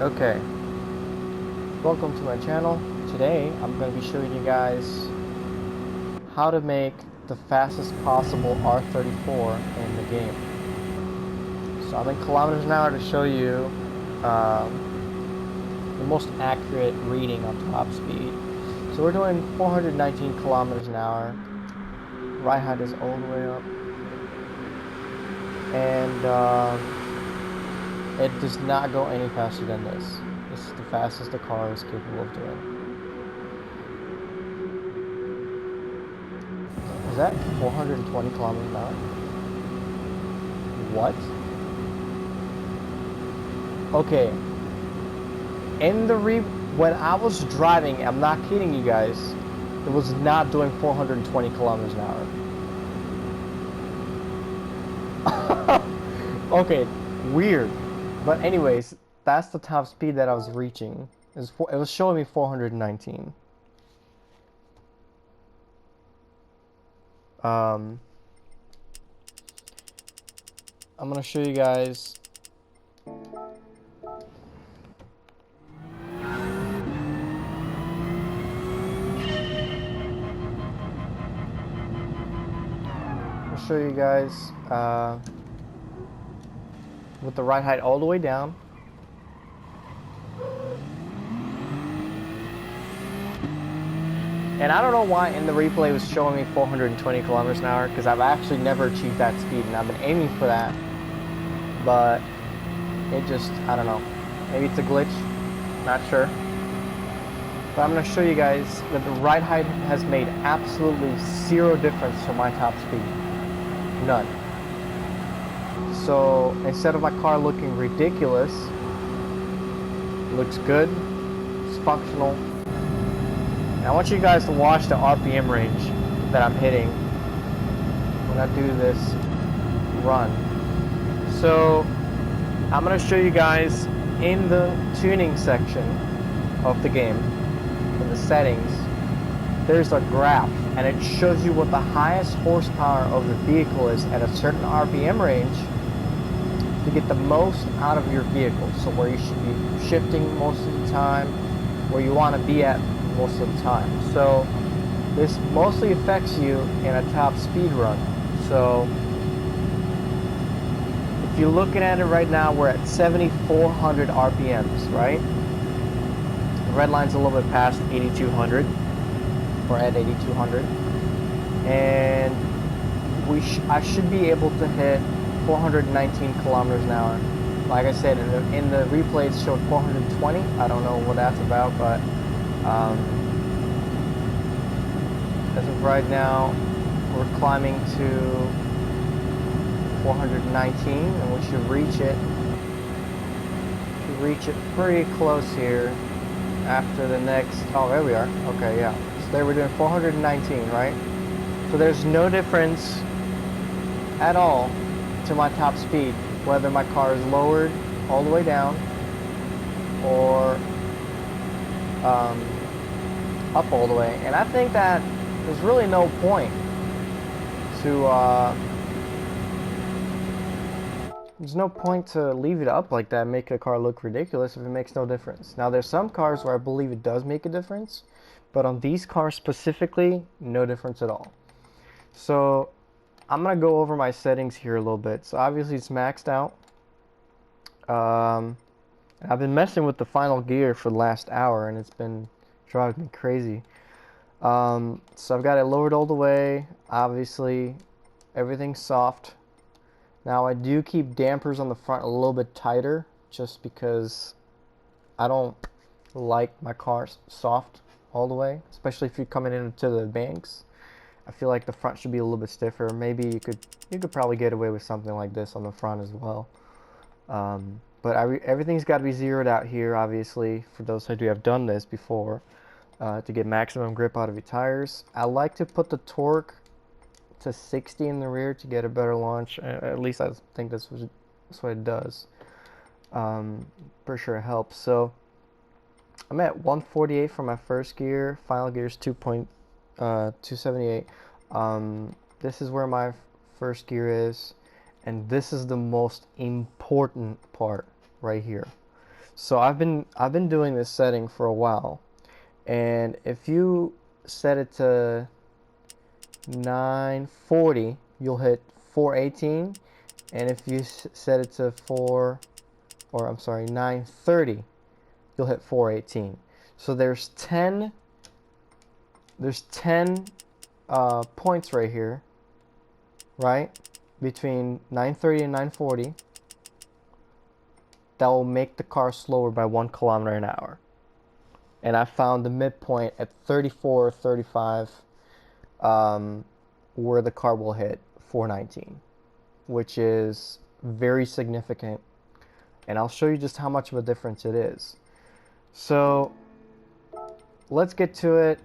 Okay, welcome to my channel. Today I'm going to be showing you guys how to make the fastest possible R34 in the game. So I'm in kilometers an hour to show you the most accurate reading on top speed. So we're doing 419 kilometers an hour. Ride height is all the way up. And it does not go any faster than this. This is the fastest the car is capable of doing. Is that 420 kilometers an hour? What? Okay. When I was driving, I'm not kidding you guys, it was not doing 420 kilometers an hour. Okay, weird. But anyways, that's the top speed that I was reaching. It was showing me 419. I'm gonna show you guys. I'll show you guys with the ride height all the way down. And I don't know why in the replay it was showing me 420 kilometers an hour, because I've actually never achieved that speed, and I've been aiming for that. But it just, I don't know. Maybe it's a glitch. Not sure. But I'm going to show you guys that the ride height has made absolutely zero difference to my top speed. None. So instead of my car looking ridiculous, it looks good, it's functional. And I want you guys to watch the RPM range that I'm hitting when I do this run. So I'm going to show you guys in the tuning section of the game, in the settings, there's a graph, and it shows you what the highest horsepower of the vehicle is at a certain RPM range to get the most out of your vehicle. So where you should be shifting most of the time, where you want to be at most of the time. So this mostly affects you in a top speed run. So if you're looking at it right now, we're at 7,400 RPMs, right? The red line's a little bit past 8,200. We're at 8,200, and I should be able to hit 419 kilometers an hour. Like I said, in the replay it showed 420. I don't know what that's about, but as of right now, we're climbing to 419, and we should reach it. Pretty close here after the next. Oh, there we are. Okay, yeah. So there we're doing 419, right? So there's no difference at all to my top speed, whether my car is lowered all the way down or up all the way. And I think that there's really no point to leave it up like that and make a car look ridiculous if it makes no difference. Now there's some cars where I believe it does make a difference, but on these cars specifically, no difference at all. So I'm gonna go over my settings here a little bit. So obviously it's maxed out. I've been messing with the final gear for the last hour, and it's been driving me crazy. So I've got it lowered all the way. Obviously, everything's soft. Now I do keep dampers on the front a little bit tighter, just because I don't like my car soft all the way, especially if you're coming into the banks. I feel like the front should be a little bit stiffer. Maybe you could probably get away with something like this on the front as well. But everything's got to be zeroed out here, obviously, for those who have done this before, to get maximum grip out of your tires. I like to put the torque to 60 in the rear to get a better launch. At least I think that's what it does. Pretty sure it helps. So I'm at 148 for my first gear. Final gear is 278. This is where my first gear is, and this is the most important part right here. So I've been doing this setting for a while, and if you set it to 940, you'll hit 418, and if you set it to 930, you'll hit 418. So there's 10 points right here, right, between 930 and 940, that will make the car slower by 1 kilometer an hour. And I found the midpoint at 34 or 35, where the car will hit 419, which is very significant. And I'll show you just how much of a difference it is. So let's get to it,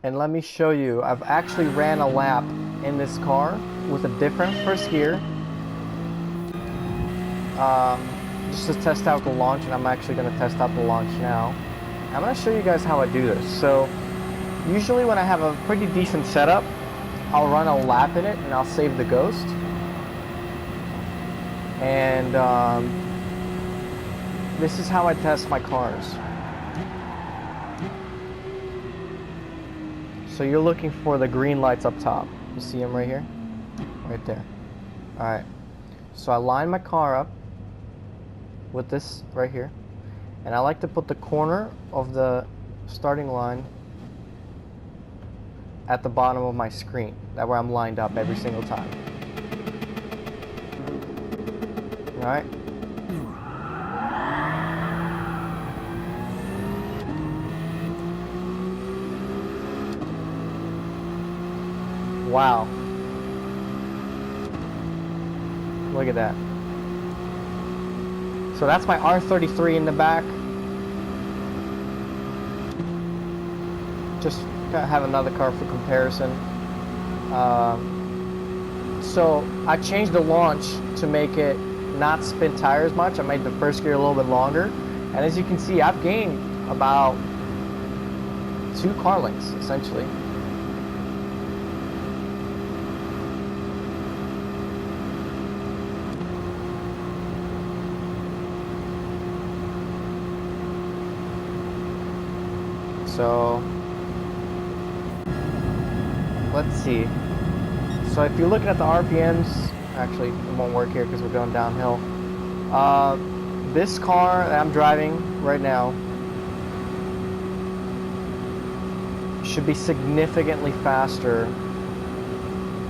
and let me show you. I've actually ran a lap in this car with a different first gear, just to test out the launch, and I'm actually going to test out the launch now. I'm going to show you guys how I do this. So usually when I have a pretty decent setup, I'll run a lap in it and I'll save the ghost. And this is how I test my cars. So you're looking for the green lights up top. You see them right here? Right there. Alright. So I line my car up with this right here. And I like to put the corner of the starting line at the bottom of my screen. That way I'm lined up every single time. Alright? Wow. Look at that. So that's my R33 in the back. Just have another car for comparison. So I changed the launch to make it not spin tires much. I made the first gear a little bit longer. And as you can see, I've gained about 2 car lengths, essentially. So let's see. So if you're looking at the RPMs, actually it won't work here because we're going downhill. This car that I'm driving right now should be significantly faster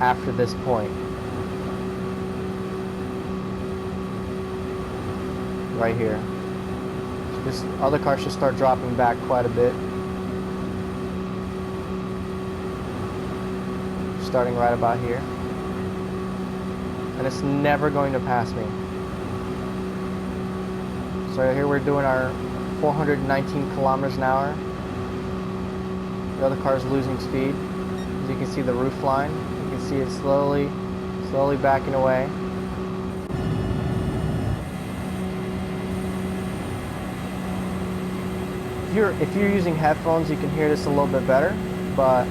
after this point. Right here. So this other car should start dropping back quite a bit. Starting right about here, and it's never going to pass me. So here we're doing our 419 kilometers an hour. The other car is losing speed. As you can see the roof line, you can see it slowly backing away. If you're using headphones, you can hear this a little bit better, but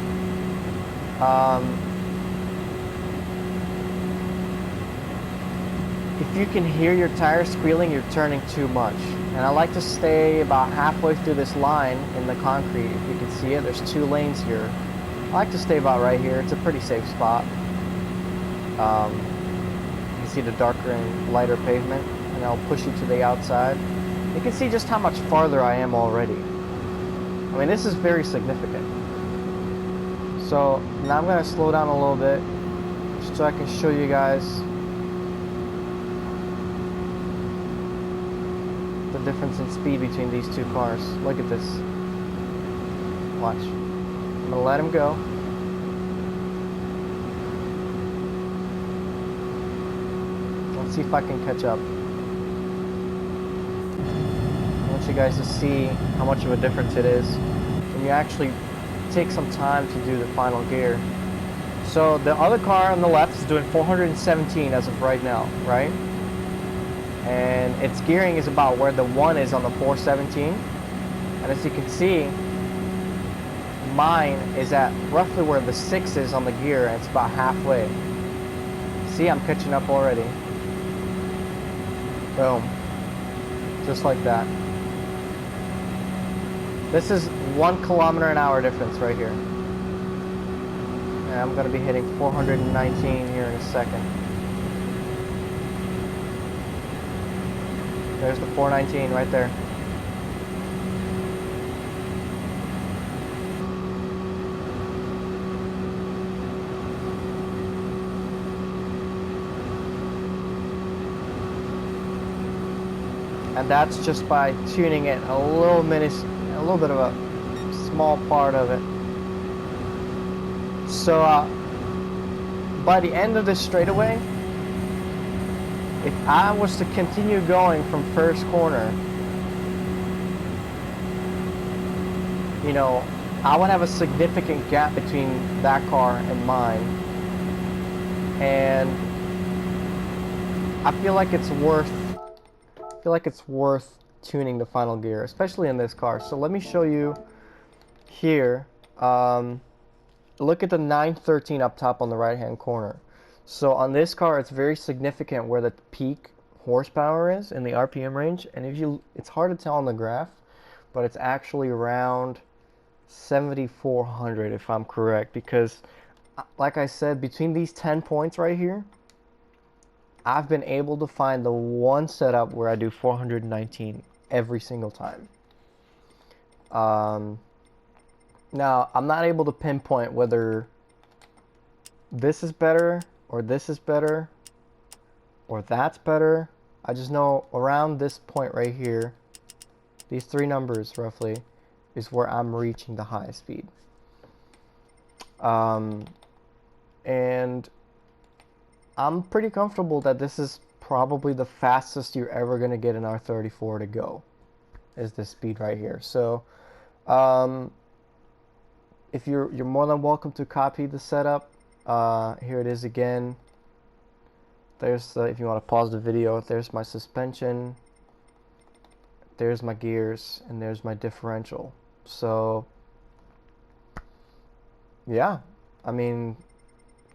if you can hear your tires squealing, you're turning too much. And I like to stay about halfway through this line in the concrete. If you can see it, there's 2 lanes here. I like to stay about right here. It's a pretty safe spot. You can see the darker and lighter pavement, and I'll push you to the outside. You can see just how much farther I am already. I mean, this is very significant. So now I'm going to slow down a little bit just so I can show you guys the difference in speed between these 2 cars. Look at this. Watch. I'm gonna let him go. Let's see if I can catch up. I want you guys to see how much of a difference it is when you actually take some time to do the final gear. So the other car on the left is doing 417 as of right now, right? And its gearing is about where the 1 is on the 417. And as you can see, mine is at roughly where the 6 is on the gear, and it's about halfway. See, I'm catching up already. Boom. just like that. This is 1 kilometer an hour difference right here. And I'm going to be hitting 419 here in a second. There's the 419 right there. And that's just by tuning it a little bit of a small part of it. So by the end of this straightaway, if I was to continue going from first corner, you know, I would have a significant gap between that car and mine. And I feel like it's worth tuning the final gear, especially in this car. So let me show you here. Look at the 913 up top on the right hand corner. So on this car, it's very significant where the peak horsepower is in the RPM range. And it's hard to tell on the graph, but it's actually around 7,400 if I'm correct. Because, like I said, between these 10 points right here, I've been able to find the one setup where I do 419 every single time. Now, I'm not able to pinpoint whether this is better, or this is better, or that's better. I just know around this point right here, these three numbers roughly, is where I'm reaching the highest speed. And I'm pretty comfortable that this is probably the fastest you're ever going to get an R34 to go, is this speed right here. So, if you're more than welcome to copy the setup. Here it is again. There's if you want to pause the video, there's my suspension, there's my gears, and there's my differential. So yeah, I mean,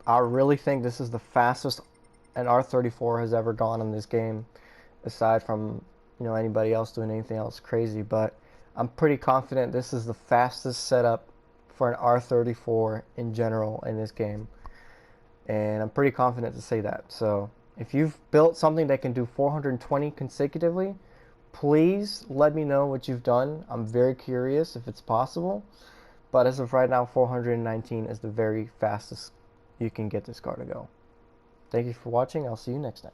I really think this is the fastest an R34 has ever gone in this game, aside from, you know, anybody else doing anything else crazy. But I'm pretty confident this is the fastest setup for an R34 in general in this game, and I'm pretty confident to say that. So if you've built something that can do 420 consecutively, please let me know what you've done. I'm very curious if it's possible, but as of right now, 419 is the very fastest you can get this car to go. Thank you for watching. I'll see you next time.